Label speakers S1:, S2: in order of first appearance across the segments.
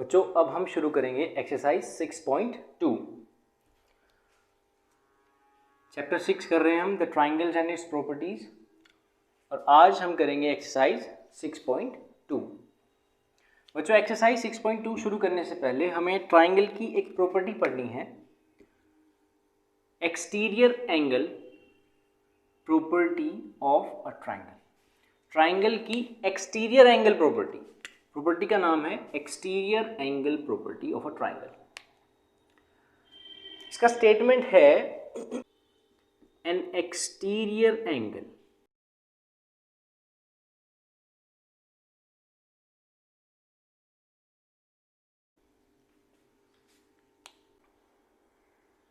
S1: बच्चों अब हम शुरू करेंगे एक्सरसाइज 6.2। चैप्टर 6 कर रहे हैं हम the triangles and its properties, और आज हम करेंगे एक्सरसाइज 6.2। बच्चों एक्सरसाइज 6.2 शुरू करने से पहले हमें ट्राइंगल की एक प्रॉपर्टी पढ़नी है, exterior angle property of a triangle. Triangle की एक्सटीरियर एंगल प्रॉपर्टी का नाम है exterior angle property of a triangle. इसका स्टेटमेंट है N exterior angle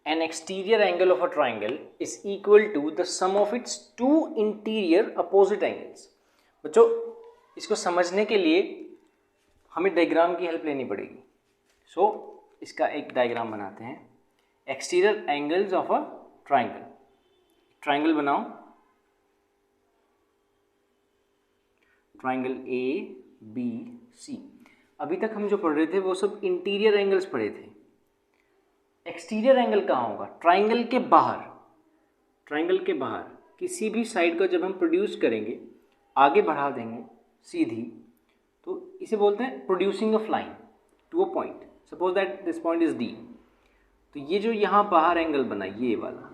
S1: an exterior angle of a triangle is equal to the sum of its two interior opposite angles। बच्चों इसको समझने के लिए हमें डायग्राम की हेल्प लेनी पड़ेगी। सो इसका एक डायग्राम बनाते हैं, exterior angles of a triangle. Triangle बनाओ, ट्राइंगल ए बी सी। अभी तक हम जो पढ़ रहे थे वो सब इंटीरियर एंगल्स पढ़े थे। एक्सटीरियर एंगल कहाँ होगा? ट्राइंगल के बाहर। ट्राइंगल के बाहर किसी भी साइड को जब हम प्रोड्यूस करेंगे, आगे बढ़ा देंगे सीधी, तो इसे बोलते हैं producing of line to a point. Suppose that this point is D, तो ये जो यहाँ बाहर एंगल बना ये वाला,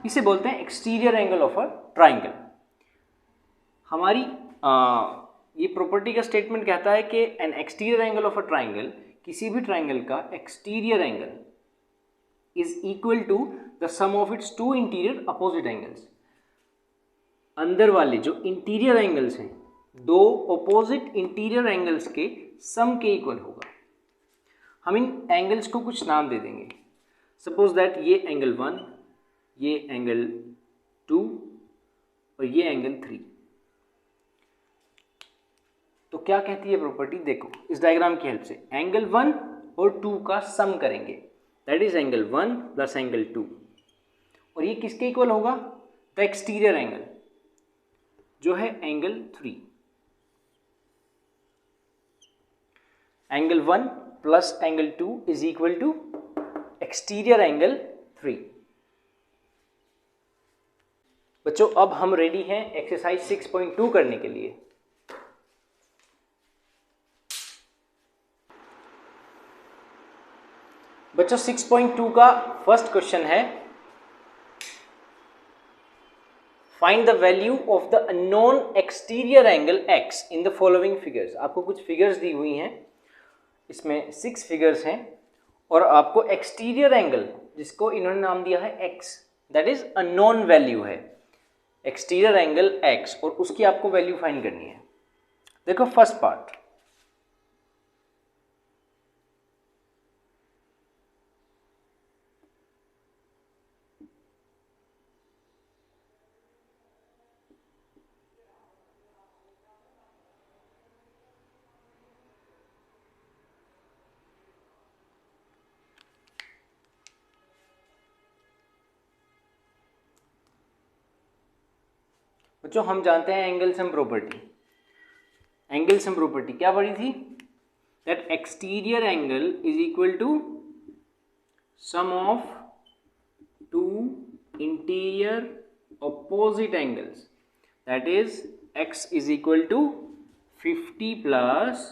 S1: इसे बोलते हैं exterior angle of a triangle. हमारी ये प्रॉपर्टी का स्टेटमेंट कहता है कि an exterior angle of a triangle, किसी भी ट्राइंगल का exterior angle is equal to the sum of its two interior opposite angles. अंदर वाले जो इंटीरियर एंगल्स हैं, दो अपोजिट इंटीरियर एंगल्स के सम के इक्वल होगा। हम इन एंगल्स को कुछ नाम दे देंगे। सपोज दैट ये एंगल 1, ये एंगल 2 और ये एंगल 3। तो क्या कहती है प्रॉपर्टी? देखो इस डायग्राम की हेल्प से एंगल 1 और 2 का सम करेंगे, that is angle 1 plus angle 2, और ये किसके इक्वल होगा? द एक्सटीरियर एंगल जो है angle 3। Angle 1 plus angle 2 is equal to exterior angle 3। बच्चों अब हम रेडी हैं एक्सरसाइज 6.2 करने के लिए। बच्चों 6.2 का फर्स्ट क्वेश्चन है, find the value of the unknown exterior angle x in the following figures. आपको कुछ फिगर्स दी हुई हैं, इसमें 6 फिगर्स हैं, और आपको एक्सटीरियर एंगल जिसको इन्होंने नाम दिया है x, that is unknown value है एक्सटीरियर एंगल x, और उसकी आपको वैल्यू फाइंड करनी है। देखो फर्स्ट पार्ट, बच्चों हम जानते हैं angle sum property. Angle sum property क्या पढ़ी थी? That exterior angle is equal to sum of two interior opposite angles, that is x is equal to 50 plus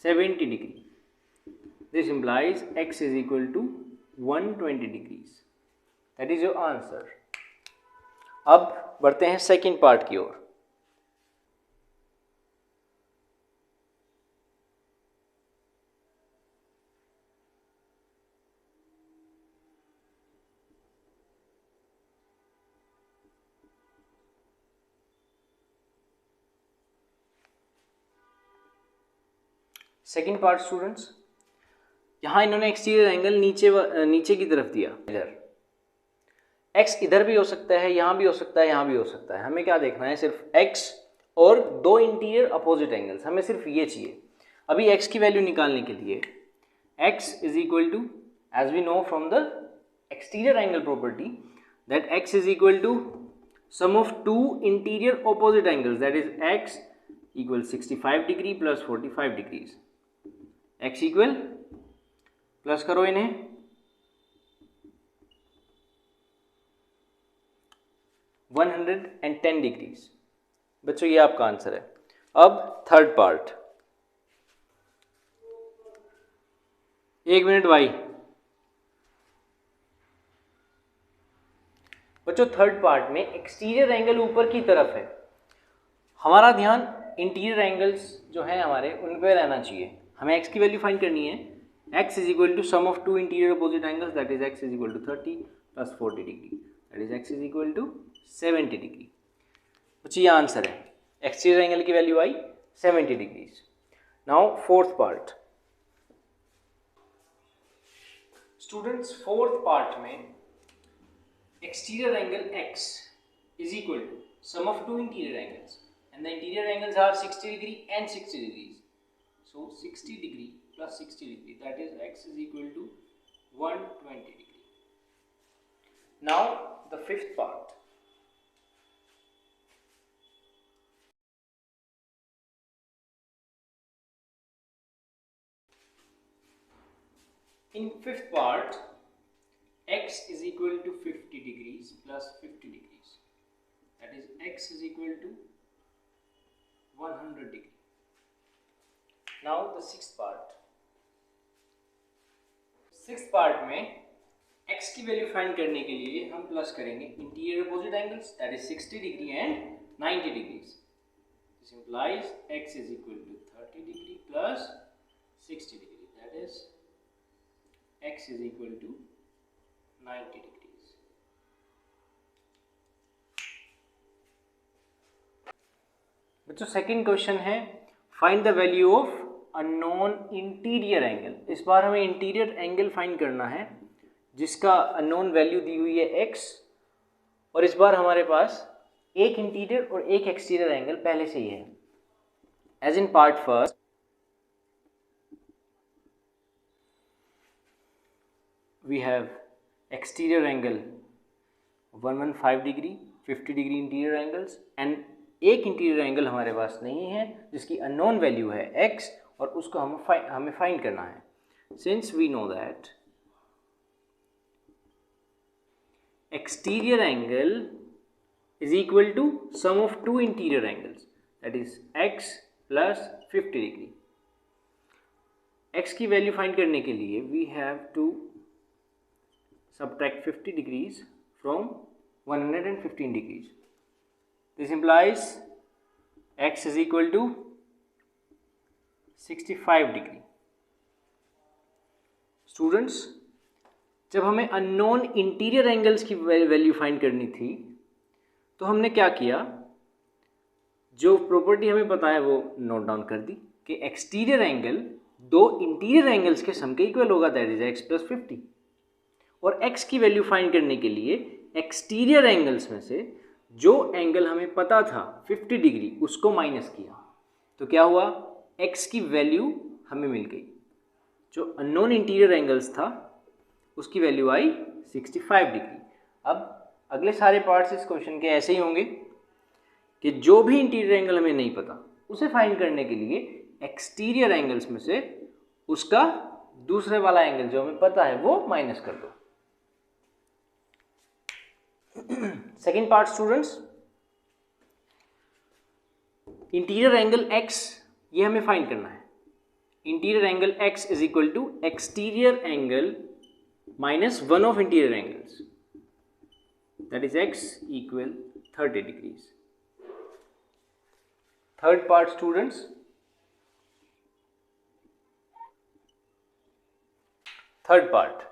S1: 70 degree. This implies x is equal to 120 degrees. That is your answer. अब बढ़ते हैं second part की ओर। Second part students, यहां इन्होंने exterior angle नीचे की तरफ दिया। इधर x इधर भी हो सकता है, यहां भी हो सकता है, यहां भी हो सकता है। हमें क्या देखना है? सिर्फ x और दो इंटीरियर अपोजिट एंगल्स, हमें सिर्फ ये चाहिए। अभी x की वैल्यू निकालने के लिए x is equal to, as we know from the exterior angle property, that x is equal to sum of two interior opposite angles, that is x equal 65 degree plus 45 degrees. x equal, plus करो इन्हें, 110 degrees. बच्चों ये आपका answer है। अब third part, 1 minute भाई। बच्चों third part में एक्सटीरियर एंगल ऊपर की तरफ है, हमारा ध्यान इंटीरियर एंगल्स जो हैं हमारे उन पे रहना चाहिए। हमें x की वैल्यू फाइंड करनी है। x is equal to sum of two interior opposite angles, that is x is equal to 30 plus 40 degree, that is x is equal to 70 degree. बच्चों ये आंसर है, एक्सटीरियर एंगल की value आई 70 degrees. Now fourth part, students fourth part में exterior angle x is equal to sum of two interior angles, and the interior angles are 60 degree and 60 degrees. So 60 degree plus 60 degree, that is x is equal to 120 degree. Now the fifth part, in fifth part x is equal to 50 degrees plus 50 degrees, that is x is equal to 100 degree. Now the sixth part में x की value find करने के लिए हम plus करेंगे interior opposite angles, that is 60 degree and 90 degrees. This implies x is equal to 30 degree plus 60 degree, that is x is equal to 90 degrees. बच्चों second question है, find the value of unknown interior angle. इस बार हमें interior angle find करना है जिसका unknown value दी हुई है x, और इस बार हमारे पास एक इंटीरियर और एक एक्सटीरियर एंगल पहले से ही है। As in part first, we have exterior angle 115 degree, 50 degree interior angles, and एक इंटीरियर एंगल हमारे पास नहीं है जिसकी अननोन वैल्यू है x, और उसको हमें फाइंड करना है। Since we know that exterior angle is equal to sum of two interior angles, that is x plus 50 degree. x की वैल्यू फाइंड करने के लिए we have to subtract 50 degrees from 115 degrees. This implies x is equal to 65 degree. Students, जब हमें unknown interior angles की value find करनी थी तो हमने क्या किया, जो प्रॉपर्टी हमें पता है वो नोट डाउन कर दी कि एक्सटीरियर एंगल दो इंटीरियर एंगल्स के सम के इक्वल होगा, दैट इज x प्लस 50। और x की वैल्यू फाइंड करने के लिए एक्सटीरियर एंगल्स में से जो एंगल हमें पता था 50 डिग्री उसको माइनस किया, तो क्या हुआ, x की वैल्यू हमें मिल गई। जो अननोन इंटीरियर एंगल्स था उसकी वैल्यू आई 65 डिग्री। अब अगले सारे पार्ट्स इस क्वेश्चन के ऐसे ही होंगे कि जो भी इंटीरियर एंगल हमें नहीं पता उसे फाइंड करने के लिए एक्सटीरियर एंगल्स में से उसका दूसरे वाला एंगल जो हमें पता है वो माइनस कर दो। Second part students, interior angle x ये हमें फाइंड करना है। Interior angle x is equal to exterior angle minus one of interior angles, that is x equal 30 degrees. Third part students, third part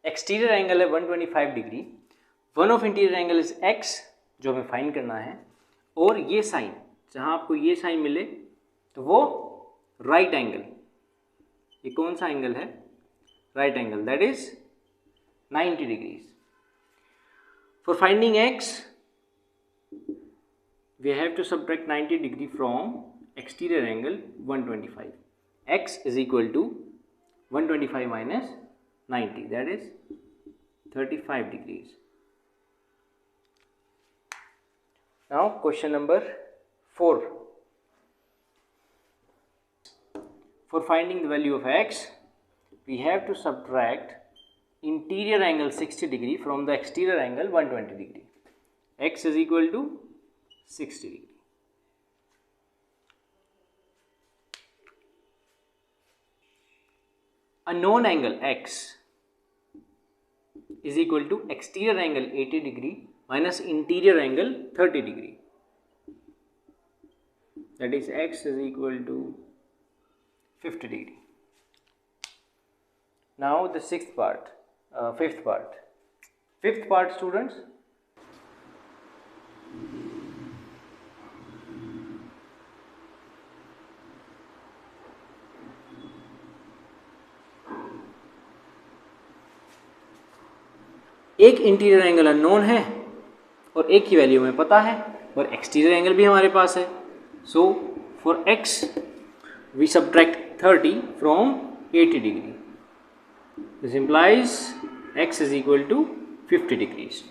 S1: exterior angle है 125 degree, one of interior angle is x जो हमें find करना है, और ये sign जहां आपको ये साइन मिले तो वो राइट एंगल, ये कौन सा एंगल है, right angle, that is 90 degrees. For finding x we have to subtract 90 degree from exterior angle 125, x is equal to 125 minus 90, that is 35 degrees. Now question number 4. for finding the value of x, we have to subtract interior angle 60 degree from the exterior angle 120 degree. X is equal to 60 degree. A known angle x is equal to exterior angle 80 degree minus interior angle 30 degree. That is x is equal to 50 degree. Now the fifth part students. एक interior angle unknown है और एक की value हमें पता है और exterior angle भी हमारे पास है. So for x we subtract 30 from 80 degree. This implies x is equal to 50 degrees.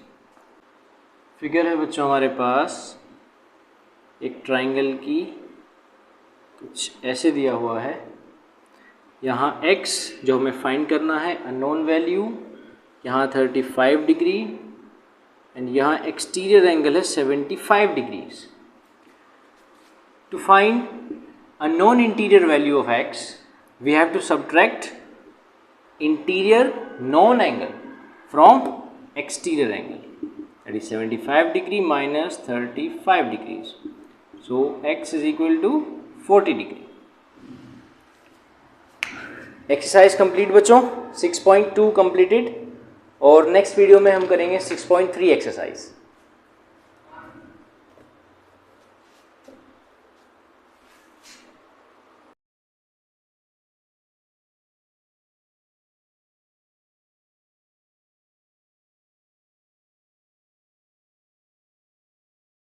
S1: Figure है बच्चों हमारे पास एक ट्राइंगल की, कुछ ऐसे दिया हुआ है. यहाँ x जो हमें फाइंड करना है अननोन वैल्यू, यहाँ 35 डिग्री एंड यहाँ एक्सटीरियर एंगल है 75 degrees. To find unknown interior value of x, we have to subtract interior known angle from exterior angle, that is 75 degree minus 35 degrees. So x is equal to 40 degree. Exercise complete बच्चों, 6.2 completed. और next video में हम करेंगे 6.3 exercise.